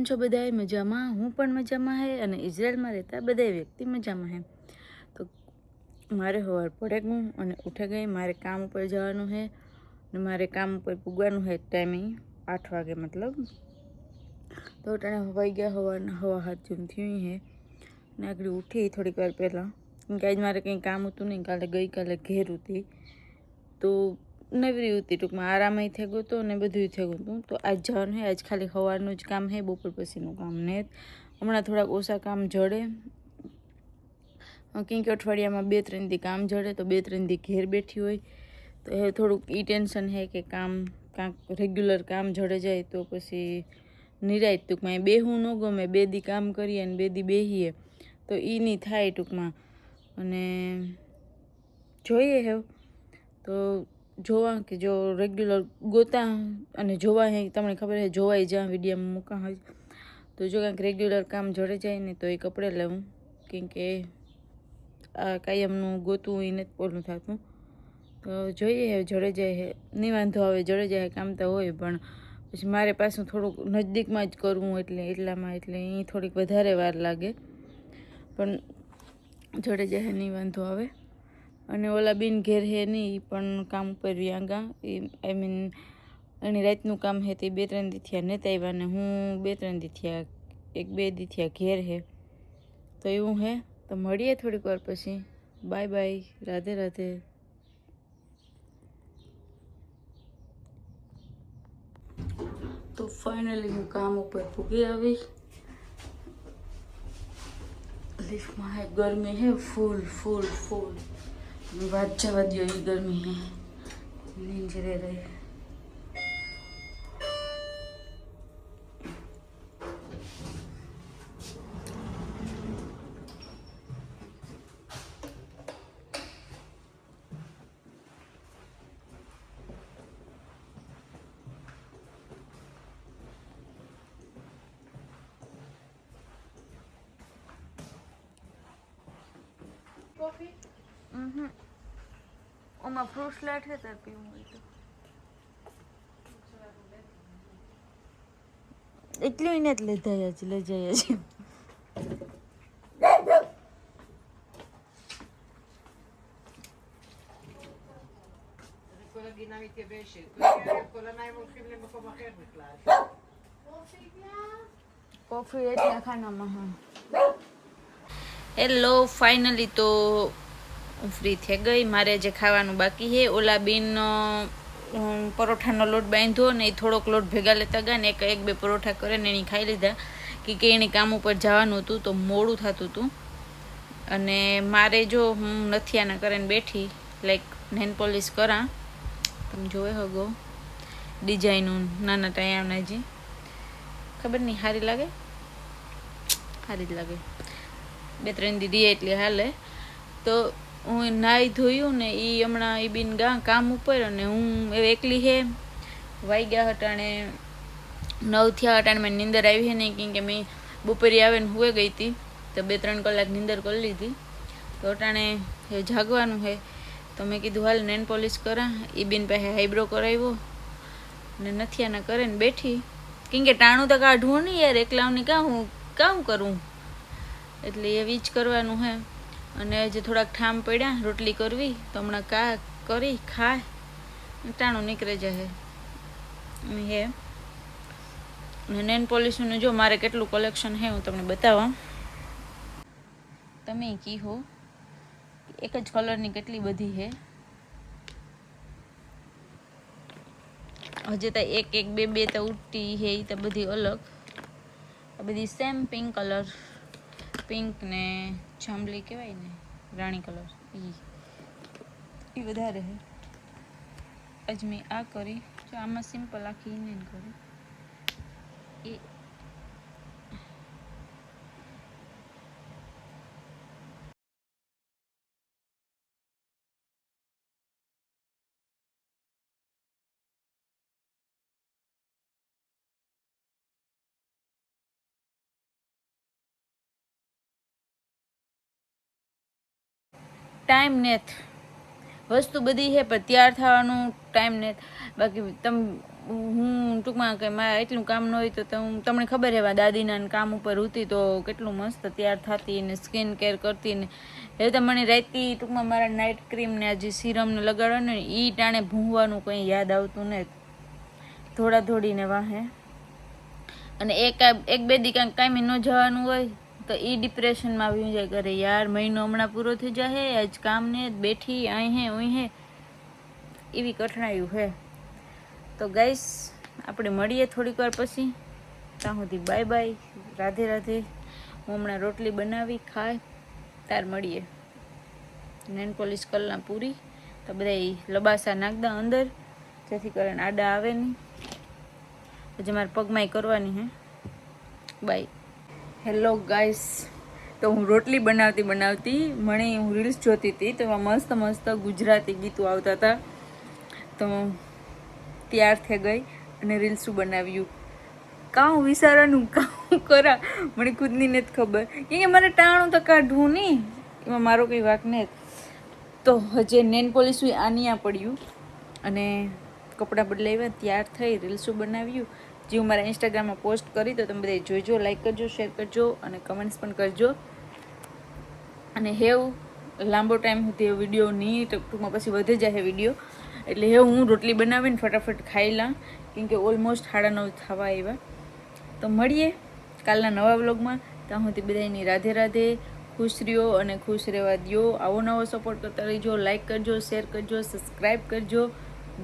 છો બધાય મજામાં? હું પણ મજામાં હે અને ઇઝરાયલમાં રહેતા બધા વ્યક્તિ મજામાં હે। તો મારે સવાર પડે ગયું અને ઉઠે ગઈ, મારે કામ ઉપર જવાનું છે અને મારે કામ ઉપર પૂગવાનું છે ટાઈમિંગ 8 વાગે મતલબ। તો ટાણે હવાઈ ગયા સવારના 7:30 જેમ થયું છે ને આગળ ઉઠી થોડીક વાર પહેલાં, કેમ કે આજ મારે કંઈ કામ હતું નહીં, ગઈકાલે ઘેર હતી તો નવરી હતી, ટૂંકમાં આરામય થઈ ગયો હતો ને બધું થઈ ગયું હતું। તો આજ જવાનું છે, આજ ખાલી સવારનું જ કામ છે, બપોર પછીનું કામ ને હમણાં થોડાક ઓછા કામ જડે, કેમ કે અઠવાડિયામાં 2-3 દી કામ જડે તો 2-3 દી ઘેર બેઠી હોય તો એ થોડુંક ઈ ટેન્શન છે કે કામ કાંક રેગ્યુલર કામ જડે જાય તો પછી નિરાય ટૂંકમાં બેહવું ન ગમે, 2 દી કામ કરીએ ને 2 દી બેહીએ તો એ નહીં થાય ટૂંકમાં। અને જોઈએ હે તો જોવા કે જો રેગ્યુલર ગોતા અને જોવા હે, તમને ખબર છે જોવાય જ્યાં વિડીયોમાં મૂકા હોય તો જો કાંઈક રેગ્યુલર કામ જડે જાય ને તો એ કપડે લેવું, કેમ કે આ કાયમનું ગોતું એ નથી પોલું થતું। તો જોઈએ હે જડે જાય હે, નહીં વાંધો આવે, જડે જાય કામ તો હોય, પણ પછી મારે પાછું થોડુંક નજદીકમાં જ કરવું એટલે એ થોડીક વધારે વાર લાગે, પણ જડે જાય નહીં વાંધો આવે। અને ઓલા બીન ઘેર હે નહીં, એ પણ કામ ઉપર વ્યાંગા, આઈ મીન એની રાતનું કામ હે તે 2-3 દી થયા નહોતા આવ્યા ને હું 2-3 દી થયા 1-2 દી થયા ઘેર હે, તો એવું હે। તો મળીએ થોડીક વાર પછી, બાય બાય, રાધે રાધે। તો ફાઇનલી હું કામ ઉપર પૂગી આવી, લિફ્ટમાં હે, ગરમી હે ફૂલ ફૂલ ફૂલ, વાત જવા દો એ ગરમી હે, નીંજરે રહે। कॉफी ઓમાં ફ્રૂટ સ્લાઇડ છે તાર પીવું હોય તો એટલું એને જ લઈ જાય છે। כל הגינה מתייבשת, כל המים הולכים למקום אחר בכלל. કોફી એટલા ખાનામાં હા। હેલો, ફાઇનલી તો હું ફ્રી થઈ ગઈ, મારે જે ખાવાનું બાકી છે ઓલા બીન પરોઠાનો લોટ બાંધ્યો ને એ થોડોક લોટ ભેગા લેતા ગયા ને એક બે પરોઠા કરે ને એની ખાઈ લીધા, કે એને કામ ઉપર જવાનું હતું તો મોડું થતું હતું। અને મારે જો હું નથિયાના કરીને બેઠી, લાઈક નેન પોલિશ કરા, તમે જોવે હગો ડિઝાઇનું નાના ટાયાના જે ખબર નહીં સારી લાગે, સારી જ લાગે, 2-3 દીદી એટલે હાલે। તો હું નાહી ધોયું ને એ હમણાં એ બીન કામ ઉપર અને હું એકલી હે, વાગ્યા હટાણે 9 થયા, હટાણે મને નીંદર આવી હે નહીં, કેમ કે મેં બપોરે આવે ને હુએ ગઈ હતી તો 2-3 કલાક નીંદર કરી લીધી, તો અટાણે જાગવાનું છે તો મેં કીધું હાલ નેન પોલિશ કરા, એ બીન પાસે આઈબ્રો કરાવ્યો ને નથિયાના કરે ને બેઠી, કેમ કે ટાણું તો કાઢવું નહીં યાર, એકલાવની કામ કરું, એટલે એવી જ કરવાનું હે। અને હજી થોડાક ઠામ પડ્યા રોટલી કરવી તો હમણાં કરી ખાય ટાણું નીકળી જાય હે। અને નેન પોલિશનું જો મારે કેટલું કલેક્શન છે હું તમને બતાવવા, તમે કી હો એક જ કલરની કેટલી બધી છે, હજી તો એક બે તો ઉઠતી છે, એ તો બધી અલગ, આ બધી સેમ પિંક કલર, પિંક ને જાંબલી કહેવાય ને રાણી કલર, એ વધારે છે। આજ મેં આ કરી, જો આમાં સિમ્પલ આખી ઇન્ડિયન કરી, એ ટાઈમ નેથ વસ્તુ બધી છે પણ તૈયાર થવાનું ટાઈમ ને બાકી હું ટૂંકમાં કે મારે એટલું કામ ન હોય તો તમને ખબર છે દાદીના કામ ઉપર હતી તો કેટલું મસ્ત તૈયાર થતી ને સ્કિન કેર કરતી ને એ તો મને રાતથી ટૂંકમાં મારા નાઇટ ક્રીમ ને આ જે સિરમને લગાડવાનું ને એ ટાણે ભૂંગવાનું કંઈ યાદ આવતું ને થોડીને વાહે અને એક બે દી કાંઈ કાંઈ ન જવાનું હોય તો એ ડિપ્રેશનમાં આવી જાય કરે યાર મહિનો હમણાં પૂરો થઈ જાય આજ કામને બેઠી અહીં હે એવી કઠણાયું હે. તો ગાઈસ આપણે મળીએ થોડીક વાર પછી. ત્યાં સુધી બાય બાય, રાધે રાધે. હું હમણાં રોટલી બનાવી ખાય તાર મળીએ. નેન પોલિશ કલના પૂરી તો બધા લબાસા નાખદા અંદર જેથી કરીને આડા આવે નહીં. પછી મારે પગમાંય કરવાની હે. બાય. હેલો ગાઈસ, તો હું રોટલી બનાવતી મને હું રીલ્સ જોતી હતી તો એમાં મસ્ત ગુજરાતી ગીતો આવતા હતા તો તૈયાર થઈ ગઈ અને રીલ્સું બનાવ્યું. કાં વિચારવાનું કાં કરા મને ખુદની નથી ખબર કેમ કે મારે ટાણું તો કાઢવું નહીં એમાં મારો કંઈ વાંક નહીં. તો હજે નેન પોલિશ આનિયા પડ્યું અને કપડાં બદલાવ્યા તૈયાર થઈ રીલ્સું બનાવ્યું જે હું મારા ઇન્સ્ટાગ્રામમાં પોસ્ટ કરી તો તમે બધા જોઈજો, લાઈક કરજો, શેર કરજો અને કમેન્ટ્સ પણ કરજો. અને હેવ લાંબો ટાઈમ સુધી વિડીયો નહીં ટૂંકમાં પછી વધી જાય વિડીયો એટલે હેવ હું રોટલી બનાવીને ફટાફટ ખાઈ લઉં કેમ કે ઓલમોસ્ટ 9:30 થવા આવ્યા. તો મળીએ કાલના નવા વ્લોગમાં. ત્યાં સુધી બધાની રાધે રાધે. ખુશ રહ્યો અને ખુશ રહેવા દો. આવો નવો સપોર્ટ કરતા રહીજો. લાઈક કરજો, શેર કરજો, સબસ્ક્રાઈબ કરજો.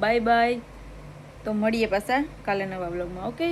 Bye bye. તો મળીએ પાછા કાલે નવા વ્લોગમાં. ઓકે.